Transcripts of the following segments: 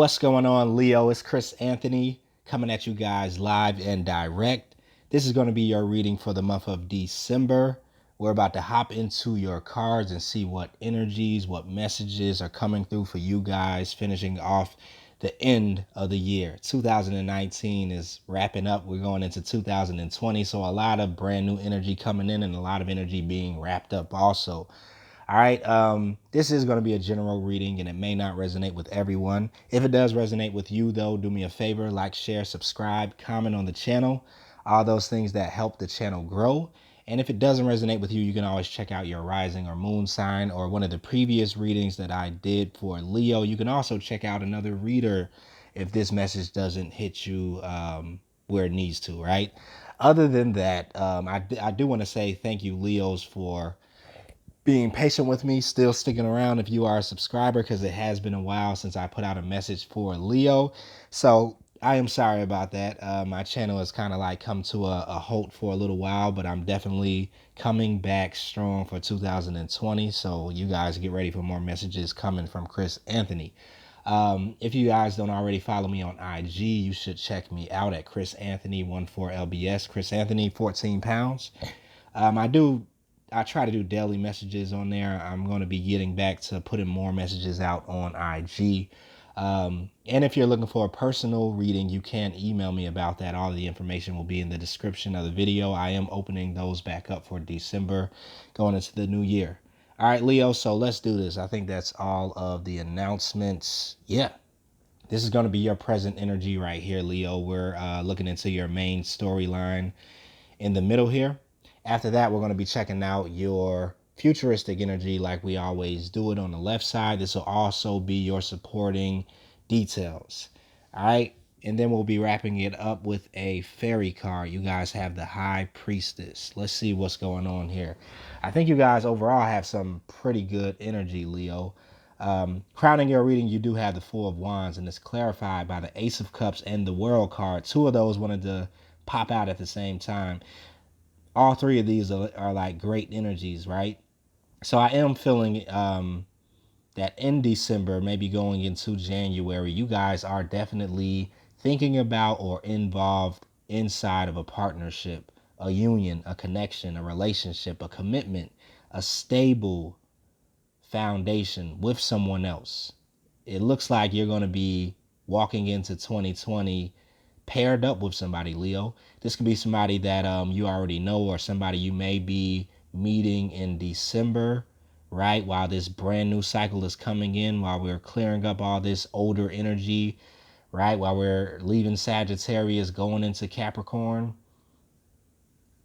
What's going on, Leo? It's Chris Anthony coming at you guys live and direct. This is going to be your reading for the month of December. We're about to hop into your cards and see what energies, what messages are coming through for you guys, finishing off the end of the year. 2019 is wrapping up. We're going into 2020, so a lot of brand new energy coming in and a lot of energy being wrapped up also. All right, this is going to be a general reading and it may not resonate with everyone. If it does resonate with you, though, do me a favor, like, share, subscribe, comment on the channel, all those things that help the channel grow. And if it doesn't resonate with you, you can always check out your rising or moon sign or one of the previous readings that I did for Leo. You can also check out another reader if this message doesn't hit you where it needs to, right? Other than that, I do want to say thank you, Leos, for being patient with me, still sticking around if you are a subscriber, because it has been a while since I put out a message for Leo. So I am sorry about that. My channel has kind of like come to a halt for a little while, but I'm definitely coming back strong for 2020. So you guys get ready for more messages coming from Chris Anthony. If you guys don't already follow me on IG, you should check me out at Chris Anthony 14LBS, Chris Anthony 14 pounds. I try to do daily messages on there. I'm going to be getting back to putting more messages out on IG. And if you're looking for a personal reading, you can email me about that. All the information will be in the description of the video. I am opening those back up for December, going into the new year. All right, Leo, so let's do this. I think that's all of the announcements. Yeah, this is going to be your present energy right here, Leo. We're looking into your main storyline in the middle here. After that, we're going to be checking out your futuristic energy like we always do it on the left side. This will also be your supporting details. All right. And then we'll be wrapping it up with a fairy card. You guys have the High Priestess. Let's see what's going on here. I think you guys overall have some pretty good energy, Leo. Crowning your reading, you do have the Four of Wands, and it's clarified by the Ace of Cups and the World card. Two of those wanted to pop out at the same time. All three of these are like great energies, right? So I am feeling that in December, maybe going into January, you guys are definitely thinking about or involved inside of a partnership, a union, a connection, a relationship, a commitment, a stable foundation with someone else. It looks like you're going to be walking into 2020 paired up with somebody, Leo. This could be somebody that you already know, or somebody you may be meeting in December, right? While this brand new cycle is coming in, while we're clearing up all this older energy, right? While we're leaving Sagittarius, going into Capricorn.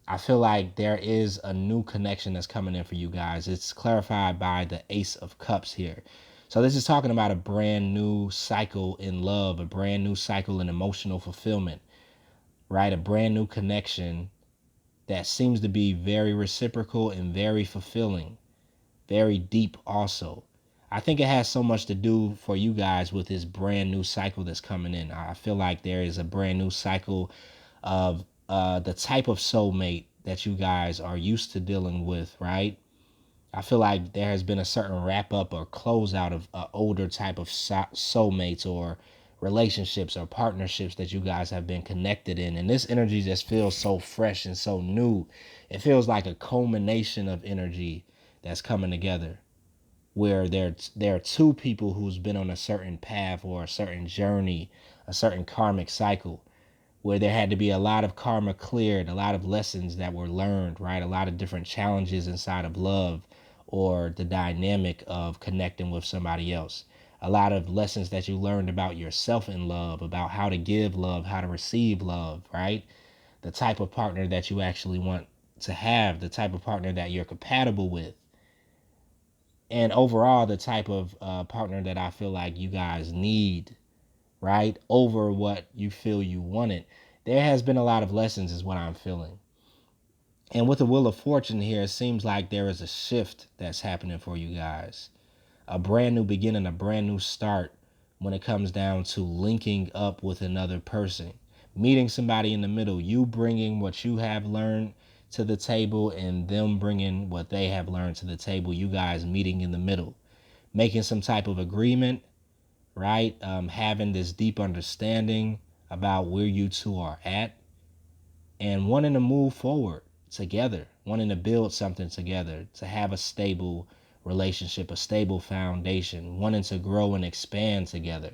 I feel like there is a new connection that's coming in for you guys. It's clarified by the Ace of Cups here. So this is talking about a brand new cycle in love, a brand new cycle in emotional fulfillment, right? A brand new connection that seems to be very reciprocal and very fulfilling, very deep also. I think it has so much to do for you guys with this brand new cycle that's coming in. I feel like there is a brand new cycle of the type of soulmate that you guys are used to dealing with, right? I feel like there has been a certain wrap up or close out of older type of soulmates or relationships or partnerships that you guys have been connected in. And this energy just feels so fresh and so new. It feels like a culmination of energy that's coming together, where there are two people who's been on a certain path or a certain journey, a certain karmic cycle, where there had to be a lot of karma cleared, a lot of lessons that were learned, right? A lot of different challenges inside of love or the dynamic of connecting with somebody else. A lot of lessons that you learned about yourself in love, about how to give love, how to receive love, right? The type of partner that you actually want to have, the type of partner that you're compatible with. And overall, the type of partner that I feel like you guys need, right, over what you feel you wanted. There has been a lot of lessons is what I'm feeling. And with the Wheel of Fortune here, it seems like there is a shift that's happening for you guys. A brand new beginning, a brand new start when it comes down to linking up with another person. Meeting somebody in the middle. You bringing what you have learned to the table and them bringing what they have learned to the table. You guys meeting in the middle. Making some type of agreement, right? Having this deep understanding about where you two are at and wanting to move forward together, wanting to build something together, to have a stable relationship, a stable foundation, wanting to grow and expand together.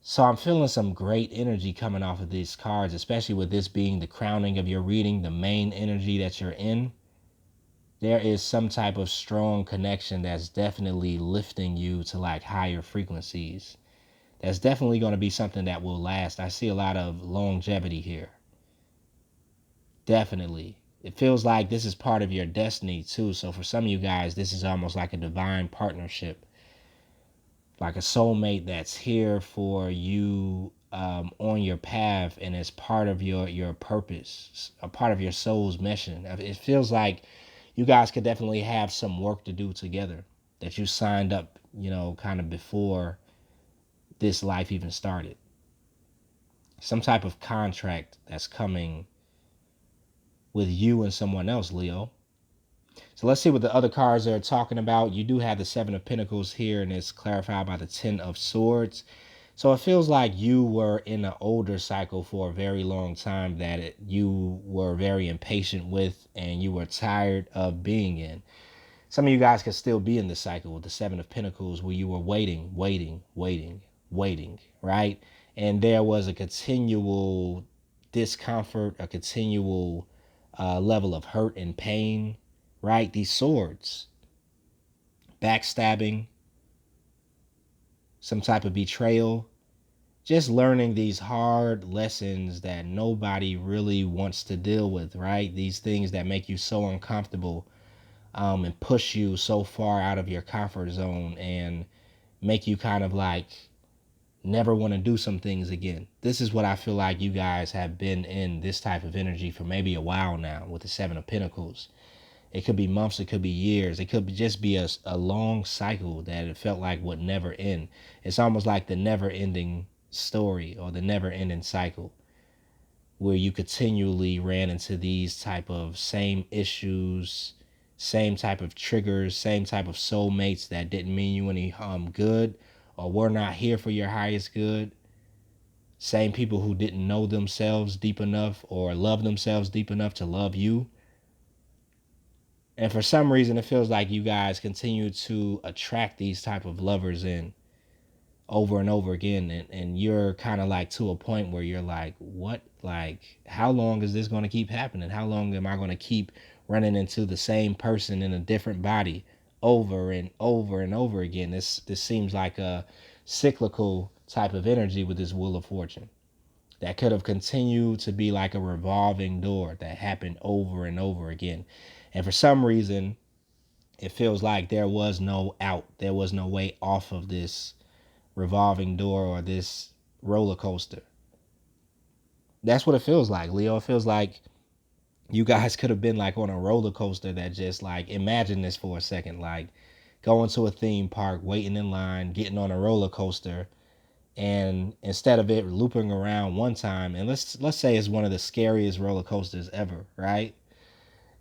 So I'm feeling some great energy coming off of these cards, especially with this being the crowning of your reading, the main energy that you're in. There is some type of strong connection that's definitely lifting you to like higher frequencies. That's definitely going to be something that will last. I see a lot of longevity here. Definitely. It feels like this is part of your destiny too. So for some of you guys, this is almost like a divine partnership, like a soulmate that's here for you on your path and as part of your purpose, a part of your soul's mission. It feels like you guys could definitely have some work to do together that you signed up, kind of before this life even started. Some type of contract that's coming with you and someone else, Leo. So let's see what the other cards are talking about. You do have the Seven of Pentacles here, and it's clarified by the Ten of Swords. So it feels like you were in an older cycle for a very long time that you were very impatient with and you were tired of being in. Some of you guys could still be in the cycle with the Seven of Pentacles where you were waiting, right? And there was a continual discomfort, a continual level of hurt and pain, right? These swords, backstabbing, some type of betrayal, just learning these hard lessons that nobody really wants to deal with, right? These things that make you so uncomfortable and push you so far out of your comfort zone and make you kind of like never want to do some things again. This is what I feel like you guys have been in this type of energy for maybe a while now with the Seven of Pentacles. It could be months, it could be years, it could just be a long cycle that it felt like would never end. It's almost like the never ending story or the never ending cycle where you continually ran into these type of same issues, same type of triggers, same type of soulmates that didn't mean you any good or were not here for your highest good. Same people who didn't know themselves deep enough or love themselves deep enough to love you. And for some reason, it feels like you guys continue to attract these type of lovers in over and over again. And you're kind of like to a point where you're like, what? Like, how long is this going to keep happening? How long am I going to keep running into the same person in a different body over and over and over again? This seems like a cyclical type of energy with this Wheel of Fortune that could have continued to be like a revolving door that happened over and over again. And for some reason, it feels like there was no out. There was no way off of this revolving door or this roller coaster. That's what it feels like, Leo. It feels like you guys could have been like on a roller coaster that just like, imagine this for a second, like going to a theme park, waiting in line, getting on a roller coaster, and instead of it looping around one time, and let's say it's one of the scariest roller coasters ever, right?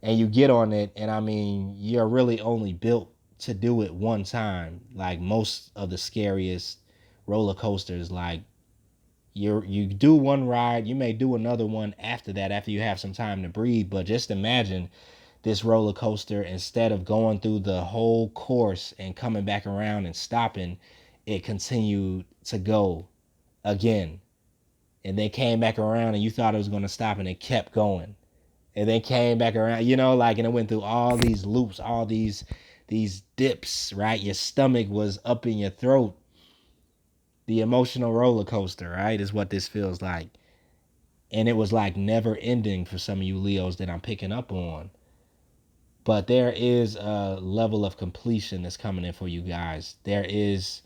And you get on it, and I mean, you're really only built to do it one time. Like most of the scariest roller coasters, like you do one ride, you may do another one after that, after you have some time to breathe. But just imagine this roller coaster, instead of going through the whole course and coming back around and stopping, it continued to go again. And then came back around and you thought it was going to stop and it kept going. And then came back around, like, and it went through all these loops, all these dips, right? Your stomach was up in your throat. The emotional roller coaster, right, is what this feels like. And it was like never ending for some of you Leos that I'm picking up on. But there is a level of completion that's coming in for you guys. There is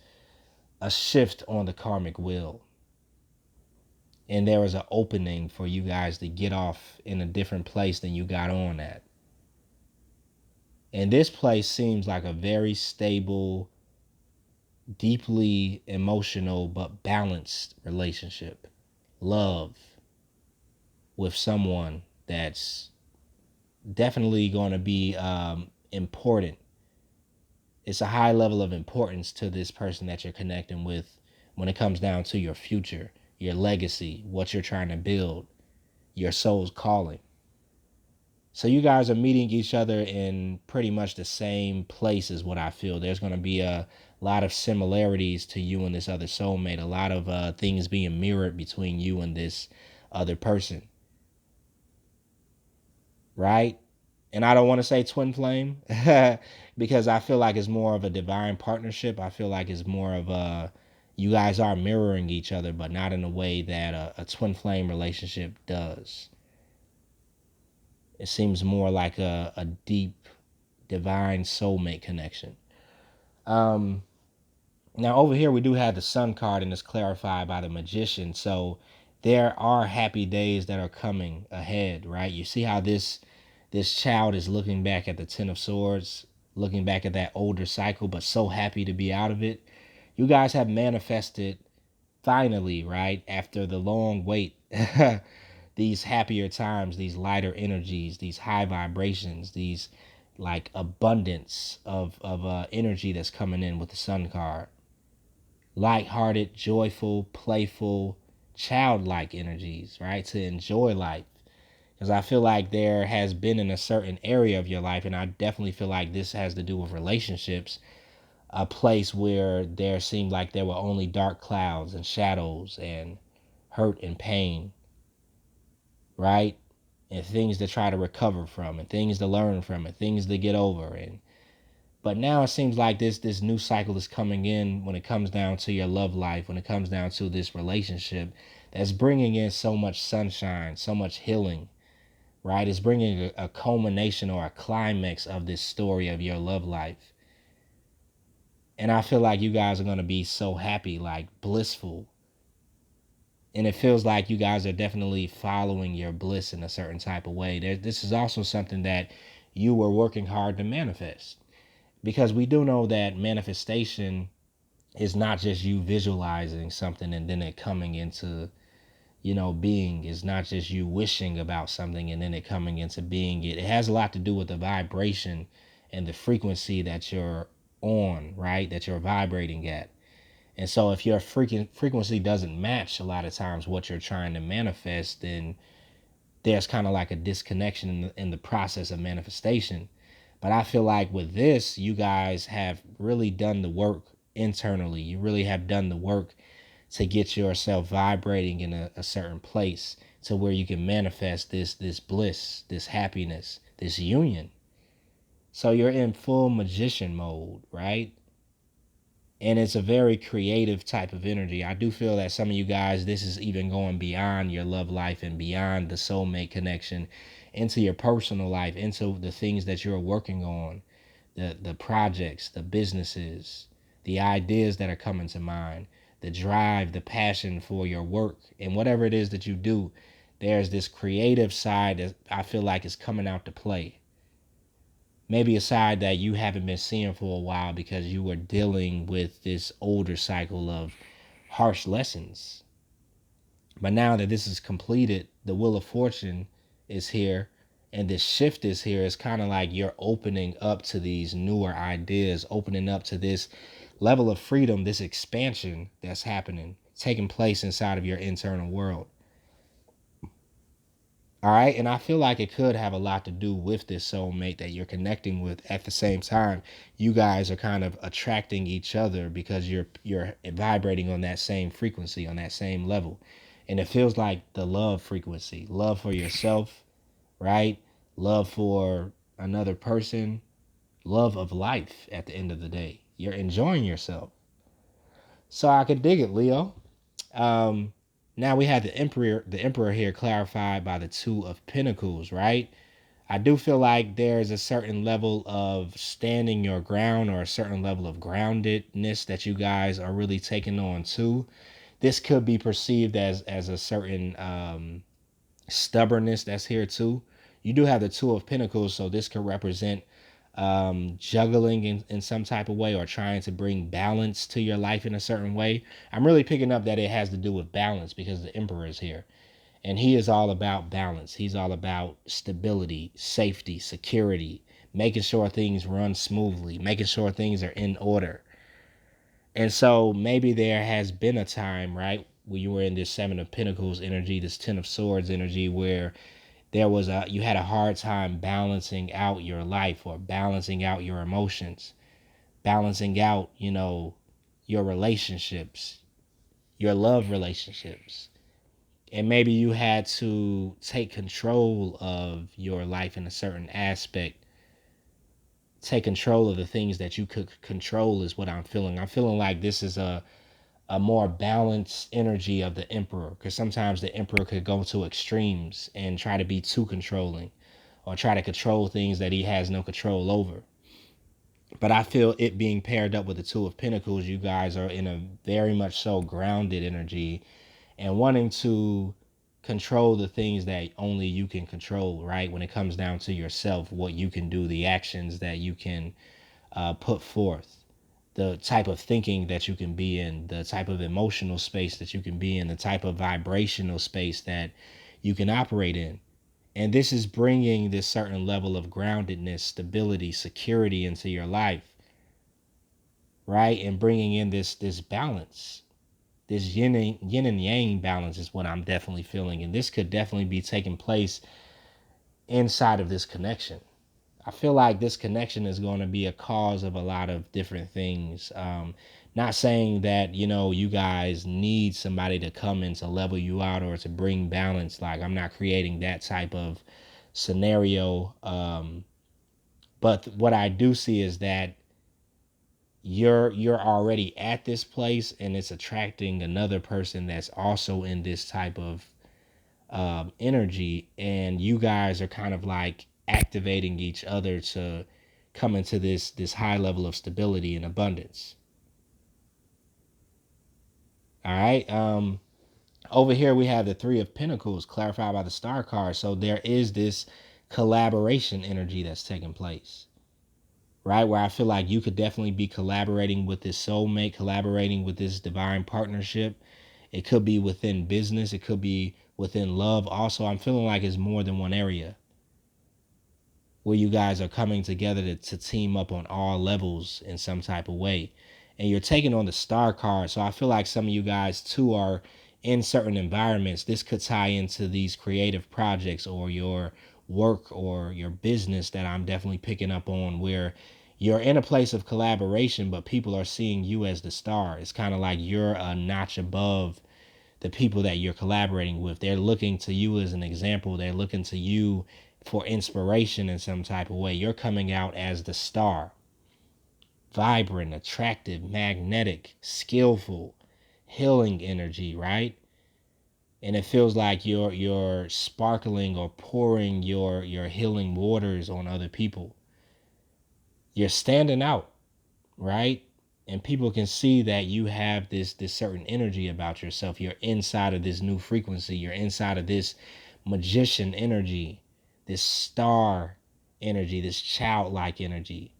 a shift on the karmic wheel. And there is an opening for you guys to get off in a different place than you got on at. And this place seems like a very stable, deeply emotional, but balanced relationship. Love with someone that's definitely going to be important. It's a high level of importance to this person that you're connecting with when it comes down to your future, your legacy, what you're trying to build, your soul's calling. So you guys are meeting each other in pretty much the same place is what I feel. There's going to be a lot of similarities to you and this other soulmate, a lot of things being mirrored between you and this other person, right? And I don't want to say twin flame because I feel like it's more of a divine partnership. I feel like it's more of a, you guys are mirroring each other, but not in a way that a twin flame relationship does. It seems more like a deep divine soulmate connection. Um, Now over here we do have the Sun card, and it's clarified by the Magician. So there are happy days that are coming ahead, right? You see how this child is looking back at the Ten of Swords, looking back at that older cycle, but so happy to be out of it. You guys have manifested finally, right? After the long wait, these happier times, these lighter energies, these high vibrations, these like abundance of energy that's coming in with the Sun card. Light-hearted, joyful, playful, childlike energies, right? To enjoy life. Because I feel like there has been in a certain area of your life, and I definitely feel like this has to do with relationships, a place where there seemed like there were only dark clouds and shadows and hurt and pain, right? And things to try to recover from, and things to learn from, and things to get over. And but now it seems like this new cycle is coming in when it comes down to your love life, when it comes down to this relationship that's bringing in so much sunshine, so much healing, right? It's bringing a culmination or a climax of this story of your love life. And I feel like you guys are going to be so happy, like blissful. And it feels like you guys are definitely following your bliss in a certain type of way. This is also something that you were working hard to manifest. Because we do know that manifestation is not just you visualizing something and then it coming into, being. Is not just you wishing about something and then it coming into being. It has a lot to do with the vibration and the frequency that you're on, right? That you're vibrating at. And so if your frequency doesn't match a lot of times what you're trying to manifest, then there's kind of like a disconnection in the process of manifestation. But I feel like with this, you guys have really done the work internally. You really have done the work to get yourself vibrating in a certain place to where you can manifest this bliss, this happiness, this union. So you're in full magician mode, right? And it's a very creative type of energy. I do feel that some of you guys, this is even going beyond your love life and beyond the soulmate connection into your personal life, into the things that you're working on, the projects, the businesses, the ideas that are coming to mind, the drive, the passion for your work, and whatever it is that you do. There's this creative side that I feel like is coming out to play. Maybe a side that you haven't been seeing for a while because you were dealing with this older cycle of harsh lessons. But now that this is completed, the Wheel of Fortune is here and this shift is here. It's kind of like you're opening up to these newer ideas, opening up to this level of freedom, this expansion that's happening, taking place inside of your internal world. All right. And I feel like it could have a lot to do with this soulmate that you're connecting with. At the same time, you guys are kind of attracting each other because you're vibrating on that same frequency, on that same level. And it feels like the love frequency, love for yourself, right? Love for another person, love of life at the end of the day. You're enjoying yourself. So I could dig it, Leo. Um, Now we have the emperor here clarified by the Two of Pentacles, right? I do feel like there's a certain level of standing your ground or a certain level of groundedness that you guys are really taking on too. This could be perceived as a certain stubbornness that's here too. You do have the Two of Pentacles, so this could represent juggling in some type of way or trying to bring balance to your life in a certain way. I'm really picking up that it has to do with balance because the Emperor is here. And he is all about balance. He's all about stability, safety, security, making sure things run smoothly, making sure things are in order. And so maybe there has been a time, right, where you were in this Seven of Pentacles energy, this Ten of Swords energy, where you had a hard time balancing out your life or balancing out your emotions, balancing out, your relationships, your love relationships. And maybe you had to take control of your life in a certain aspect. Take control of the things that you could control is what I'm feeling. I'm feeling like this is a more balanced energy of the Emperor, because sometimes the Emperor could go to extremes and try to be too controlling or try to control things that he has no control over. But I feel it being paired up with the Two of Pentacles, you guys are in a very much so grounded energy and wanting to control the things that only you can control, right? When it comes down to yourself, what you can do, the actions that you can put forth, the type of thinking that you can be in, the type of emotional space that you can be in, the type of vibrational space that you can operate in. And this is bringing this certain level of groundedness, stability, security into your life, right? And bringing in this balance, this yin and yang balance is what I'm definitely feeling. And this could definitely be taking place inside of this connection. I feel like this connection is going to be a cause of a lot of different things. Not saying that, you guys need somebody to come in to level you out or to bring balance. Like, I'm not creating that type of scenario. But what I do see is that you're already at this place and it's attracting another person that's also in this type of energy, and you guys are kind of like activating each other to come into this high level of stability and abundance. All right. Over here we have the Three of Pentacles clarified by the Star card. So there is this collaboration energy that's taking place, right? Where I feel like you could definitely be collaborating with this soulmate, collaborating with this divine partnership. It could be within business, it could be within love. Also, I'm feeling like it's more than one area where you guys are coming together to team up on all levels in some type of way. And you're taking on the Star card. So I feel like some of you guys too are in certain environments. This could tie into these creative projects or your work or your business that I'm definitely picking up on, where you're in a place of collaboration, but people are seeing you as the star. It's kind of like you're a notch above the people that you're collaborating with. They're looking to you as an example. They're looking to you for inspiration in some type of way. You're coming out as the star. Vibrant, attractive, magnetic, skillful, healing energy, right? And it feels like you're sparkling or pouring your healing waters on other people. You're standing out, right? And people can see that you have this certain energy about yourself. You're inside of this new frequency. You're inside of this magician energy, this star energy, this childlike energy.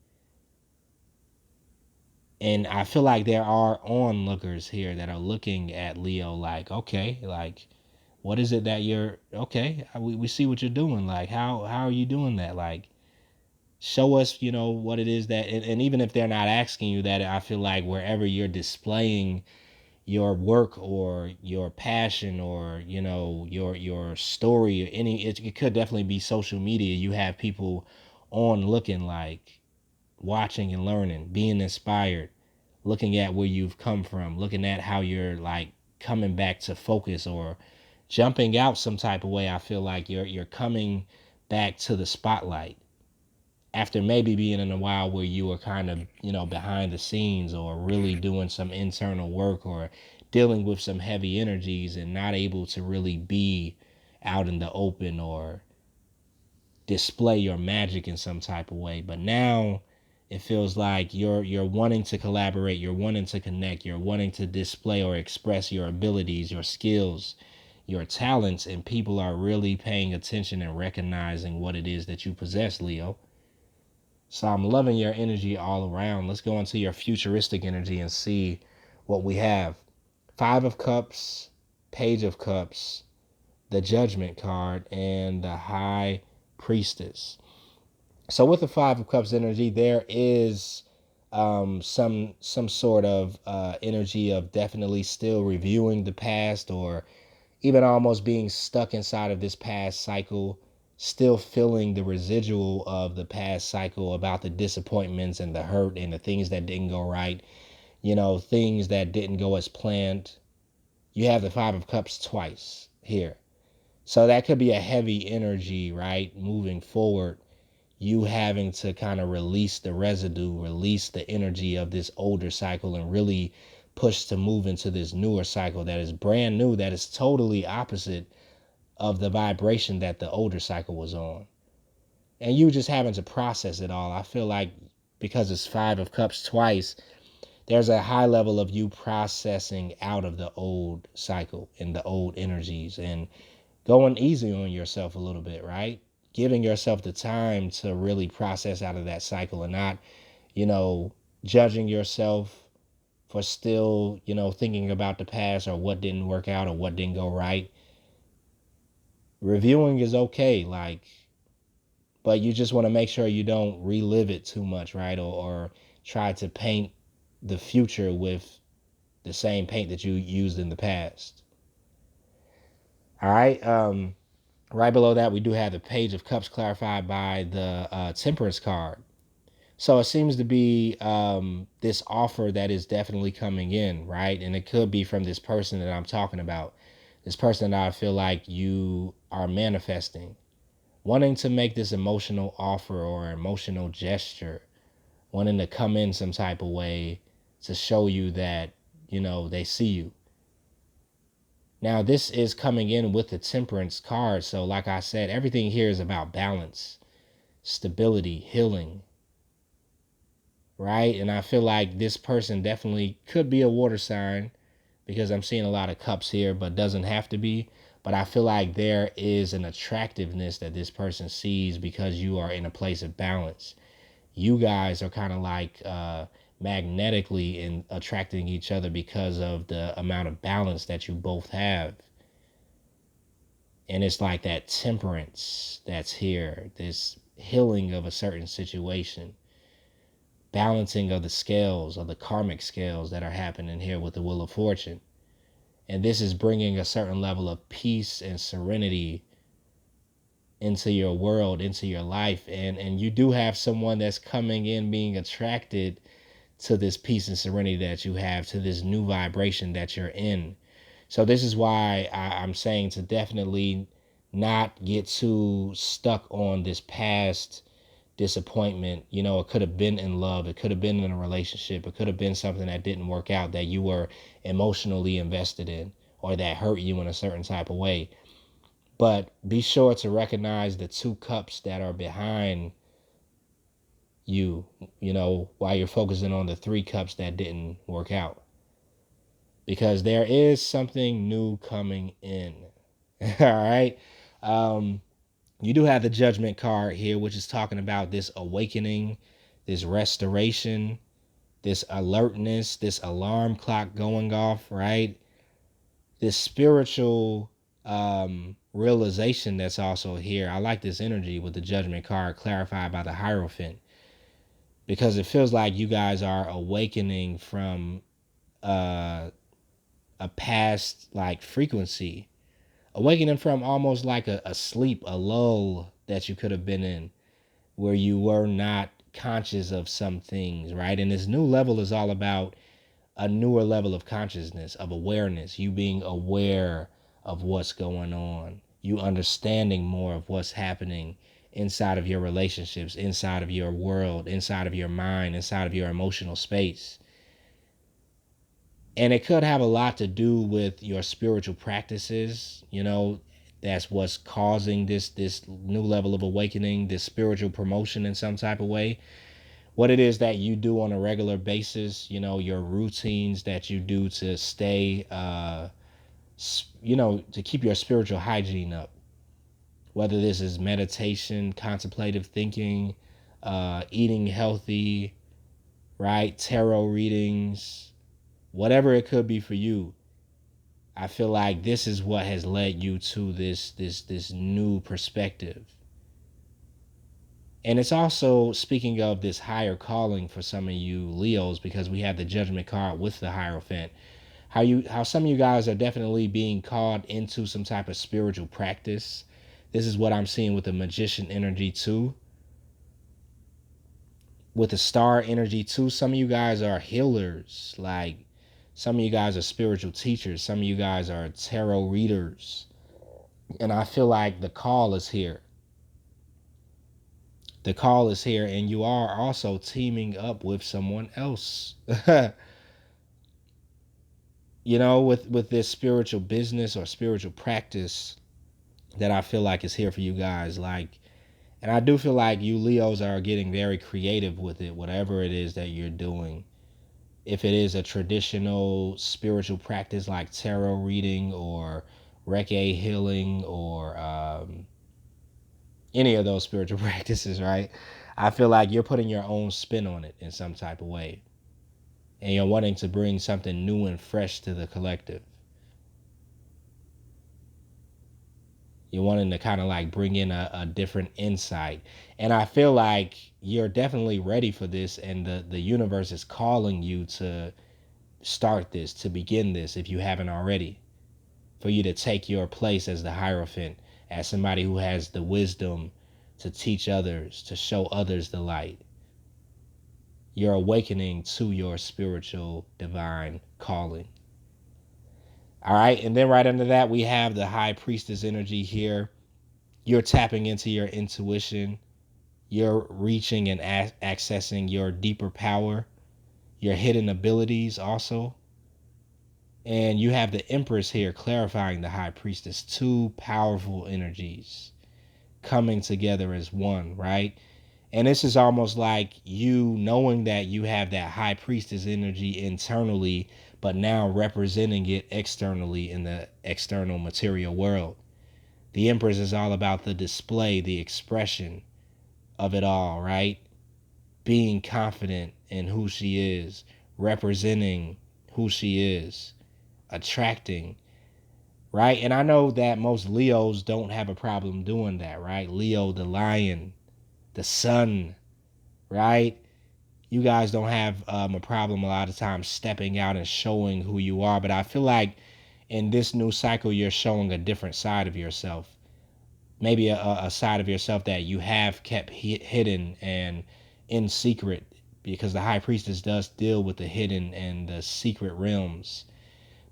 And I feel like there are onlookers here that are looking at Leo like, okay, like, what is it that you're, okay, we see what you're doing. Like, how are you doing that? Like, show us, what it is that, and even if they're not asking you that, I feel like wherever you're displaying your work or your passion or, your story or it could definitely be social media. You have people on looking, like, watching and learning, being inspired, looking at where you've come from, looking at how you're like coming back to focus or jumping out some type of way. I feel like you're coming back to the spotlight after maybe being in a while where you were kind of, behind the scenes or really doing some internal work or dealing with some heavy energies and not able to really be out in the open or display your magic in some type of way. But now it feels like you're wanting to collaborate, you're wanting to connect, you're wanting to display or express your abilities, your skills, your talents, and people are really paying attention and recognizing what it is that you possess, Leo. So I'm loving your energy all around. Let's go into your futuristic energy and see what we have. Five of Cups, Page of Cups, the Judgment card, and the High Priestess. So with the Five of Cups energy, there is some sort of energy of definitely still reviewing the past, or even almost being stuck inside of this past cycle, still feeling the residual of the past cycle about the disappointments and the hurt and the things that didn't go right, things that didn't go as planned. You have the Five of Cups twice here. So that could be a heavy energy, right? Moving forward, you having to kind of release the residue, release the energy of this older cycle, and really push to move into this newer cycle that is brand new, that is totally opposite of the vibration that the older cycle was on. And you just having to process it all. I feel like because it's Five of Cups twice, there's a high level of you processing out of the old cycle and the old energies, and going easy on yourself a little bit, right? Giving yourself the time to really process out of that cycle, and not, you know, judging yourself for still, thinking about the past or what didn't work out or what didn't go right. Reviewing is okay, but you just want to make sure you don't relive it too much, right? Or try to paint the future with the same paint that you used in the past. All right. Right below that, we do have the Page of Cups clarified by the Temperance card. So it seems to be this offer that is definitely coming in, right? And it could be from this person that I'm talking about, this person that I feel like you are manifesting, wanting to make this emotional offer or emotional gesture, wanting to come in some type of way to show you that, they see you. Now, this is coming in with the Temperance card. So, like I said, everything here is about balance, stability, healing, right? And I feel like this person definitely could be a water sign, because I'm seeing a lot of cups here, but doesn't have to be. But I feel like there is an attractiveness that this person sees because you are in a place of balance. You guys are kind of like magnetically in attracting each other because of the amount of balance that you both have. And it's like that temperance that's here, this healing of a certain situation, balancing of the scales, of the karmic scales that are happening here with the Wheel of Fortune. And this is bringing a certain level of peace and serenity into your world, into your life. And you do have someone that's coming in being attracted to this peace and serenity that you have, to this new vibration that you're in. So this is why I'm saying to definitely not get too stuck on this past disappointment. It could have been in love, it could have been in a relationship, it could have been something that didn't work out that you were emotionally invested in, or that hurt you in a certain type of way. But be sure to recognize the two cups that are behind you, while you're focusing on the three cups that didn't work out. Because there is something new coming in. All right. You do have the Judgment card here, which is talking about this awakening, this restoration, this alertness, this alarm clock going off, right? This spiritual realization that's also here. I like this energy with the Judgment card clarified by the Hierophant, because it feels like you guys are awakening from a past like frequency, awakening from almost like a sleep, a lull that you could have been in, where you were not conscious of some things, right? And this new level is all about a newer level of consciousness, of awareness, you being aware of what's going on, you understanding more of what's happening inside of your relationships, inside of your world, inside of your mind, inside of your emotional space. And it could have a lot to do with your spiritual practices. That's what's causing this new level of awakening, this spiritual promotion in some type of way. What it is that you do on a regular basis, your routines that you do to stay to keep your spiritual hygiene up, whether this is meditation, contemplative thinking, eating healthy, right, tarot readings, whatever it could be for you. I feel like this is what has led you to this new perspective. And it's also speaking of this higher calling for some of you Leos, because we have the Judgment card with the Hierophant. How some of you guys are definitely being called into some type of spiritual practice. This is what I'm seeing with the Magician energy too. With the Star energy too, some of you guys are healers. Like, some of you guys are spiritual teachers. Some of you guys are tarot readers. And I feel like the call is here. The call is here, and you are also teaming up with someone else. With this spiritual business or spiritual practice that I feel like is here for you guys. Like, and I do feel like you Leos are getting very creative with it, whatever it is that you're doing. If it is a traditional spiritual practice like tarot reading or Reiki healing or any of those spiritual practices, right? I feel like you're putting your own spin on it in some type of way. And you're wanting to bring something new and fresh to the collective. You're wanting to kind of like bring in a different insight. And I feel like you're definitely ready for this, and the universe is calling you to start this, to begin this if you haven't already. For you to take your place as the Hierophant, as somebody who has the wisdom to teach others, to show others the light. You're awakening to your spiritual divine calling. All right, and then right under that, we have the High Priestess energy here. You're tapping into your intuition. You're reaching and accessing your deeper power, your hidden abilities also. And you have the Empress here clarifying the High Priestess. Two powerful energies coming together as one, right? And this is almost like you knowing that you have that High Priestess energy internally, but now representing it externally in the external material world. The Empress is all about the display, the expression of it all, right? Being confident in who she is, representing who she is, attracting, right? And I know that most Leos don't have a problem doing that, right? Leo, the lion, the sun, right? You guys don't have a problem a lot of times stepping out and showing who you are. But I feel like in this new cycle, you're showing a different side of yourself. Maybe a side of yourself that you have kept hidden and in secret, because the High Priestess does deal with the hidden and the secret realms.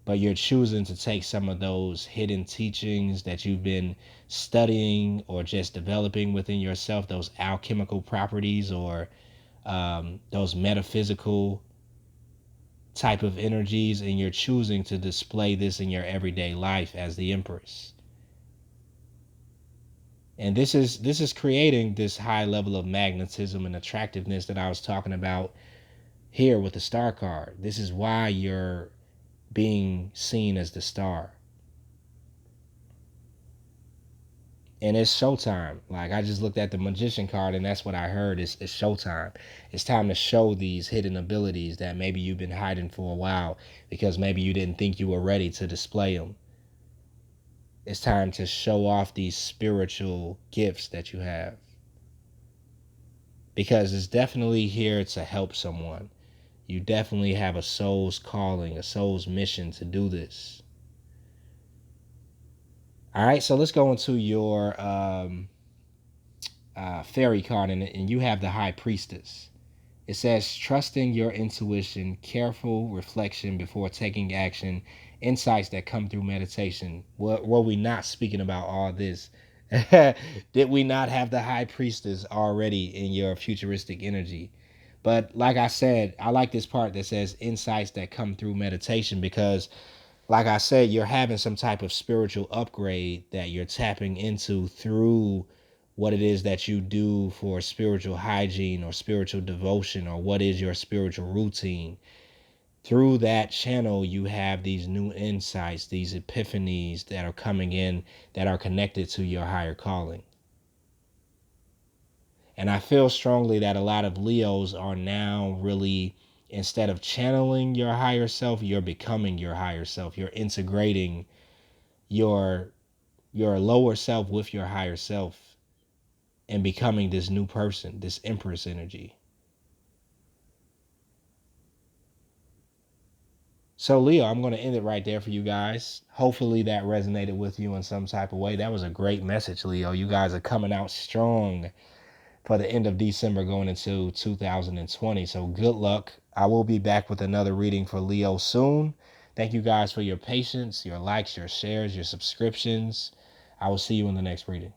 But you're choosing to take some of those hidden teachings that you've been studying or just developing within yourself, those alchemical properties or those metaphysical type of energies, and you're choosing to display this in your everyday life as the Empress. And this is creating this high level of magnetism and attractiveness that I was talking about here with the Star card. This is why you're being seen as the star. And it's showtime. Like, I just looked at the Magician card, and that's what I heard. It's showtime. It's time to show these hidden abilities that maybe you've been hiding for a while because maybe you didn't think you were ready to display them. It's time to show off these spiritual gifts that you have, because it's definitely here to help someone. You definitely have a soul's calling, a soul's mission to do this. All right, so let's go into your fairy card, and you have the High Priestess. It says, trusting your intuition, careful reflection before taking action, insights that come through meditation. Were we not speaking about all this? Did we not have the High Priestess already in your futuristic energy? But like I said, I like this part that says insights that come through meditation, because like I said, you're having some type of spiritual upgrade that you're tapping into through what it is that you do for spiritual hygiene or spiritual devotion, or what is your spiritual routine. Through that channel, you have these new insights, these epiphanies that are coming in that are connected to your higher calling. And I feel strongly that a lot of Leos are now really, instead of channeling your higher self, you're becoming your higher self. You're integrating your lower self with your higher self. and becoming this new person, this Empress energy. So Leo, I'm going to end it right there for you guys. Hopefully that resonated with you in some type of way. That was a great message, Leo. You guys are coming out strong for the end of December going into 2020. So good luck. I will be back with another reading for Leo soon. Thank you guys for your patience, your likes, your shares, your subscriptions. I will see you in the next reading.